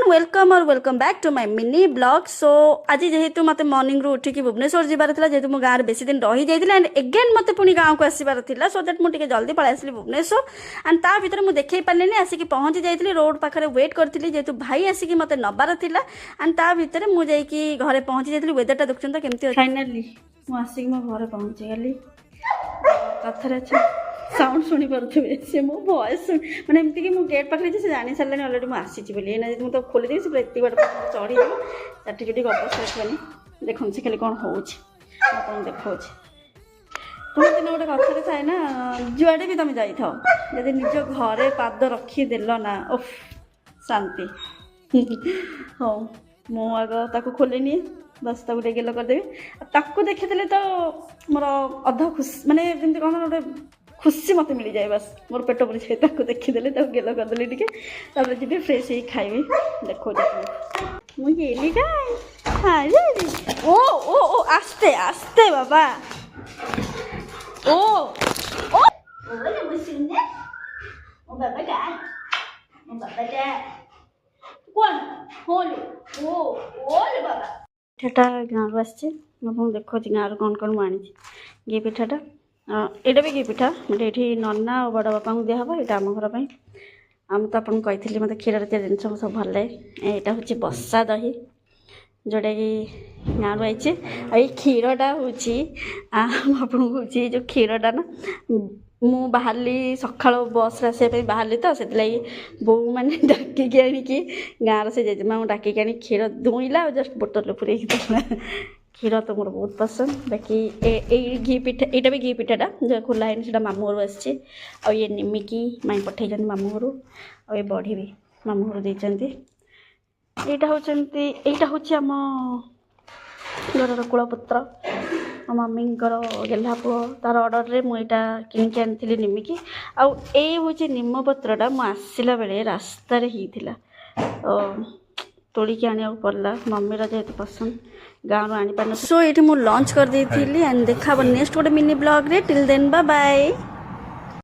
Welcome और welcome back to my mini blog. So आज जेहेतु मत मॉर्निंग रू उठिकी भुवनेश्वर जीवार था, जेहेतु मो गाँव बेसी दिन रही जाइए एंड एगेन मत पुणी गाँव को आसबार था, सो दैट मुझे जल्दी पळाई आसली भुवनेश्वर एंड ता भीतर मुझे देखई पारे आसिक पहुँची जाइए रोड पाखे वेट करी जेहेतु भाई आसिक मत नबार था एंड ता भीतर मुझे घरे पहुँची जाइए। वेदरटा देखुन तो केमती फाइनाली मुझे मो घर पहुँची गली। कथर साउंड शुणी पारे से मो वॉइस मैंने एमती कि मुझे गेट पाखे से जानी सारे अलरेडी मुझे बोली ना मुझे तो खोली से एत बाट चढ़ी चाटी चुटी अवस्था रखनी देखो से खाली कौन हो देखा तुम दिन गोटे कथा थाए ना जुआड़े भी तुम जाइ जब निज घरे पाद रखीदेल ना ओफ शांति। हाँ मु आग ताको खोलिनी बस ताको गेल करदेवी ताको देखीदे तो मोर अध खुशी माने जमी कौन गोटे खुशी मत मिल जाए बस मोर पेट भरी जाए ताको देखीदे गेल करदेली टे जी फ्रेश ही खाइबी। देखो मुझे हाँ ओ ओ ओ आस्ते आस्ते बाबा ओ ओ कौन होलू ओ ओले बाबा पिठाटा गाँव आसी देखो गाँव कौन कौन मुझे घी पिठाटा यहाँ भी घी पिठा मतलब ये नना और बड़ बापा को दिहब यहाँ आम घर पर आम तो आपको कही मतलब क्षीर जातीय जिन सब भल लगे। यहाँ हूँ बसा दही जोटा कि गाँव आई ये क्षीरटा हूँ आपको जो क्षीरटा ना मु बाहरी सका बस आसपा बाहरी तो से बो मैंने डाकिकी आणिकी गाँव से जेजेमा डाकिकी आनी क्षीर दुईला जस्ट बोतल पूरे क्षीर तो मोर बहुत पसंद। बाकी घी पिठा यहाँ भी घी पिठाटा जो खोला है से मामू घर आसी ये निमिकी माई पठे मामू घर और ये बड़ी भी मामू घर देती। यहाँ हूँ आम घर कूलपुत्र मो मम्मी गेला पुओ तार ऑर्डर रे मुझे किणिक आनी निमिकी आउ हूँ निम पत्रटा मु आसला बेले रास्ता होता तोड़िकी आने पड़ला मम्मीर जेहेतु पसंद गाँव आनी पार। सो ये मुझे लंच कर दी एंड देखा नेक्स्ट गोटे मिनी ब्लॉग रे टिल देन बाय बाय।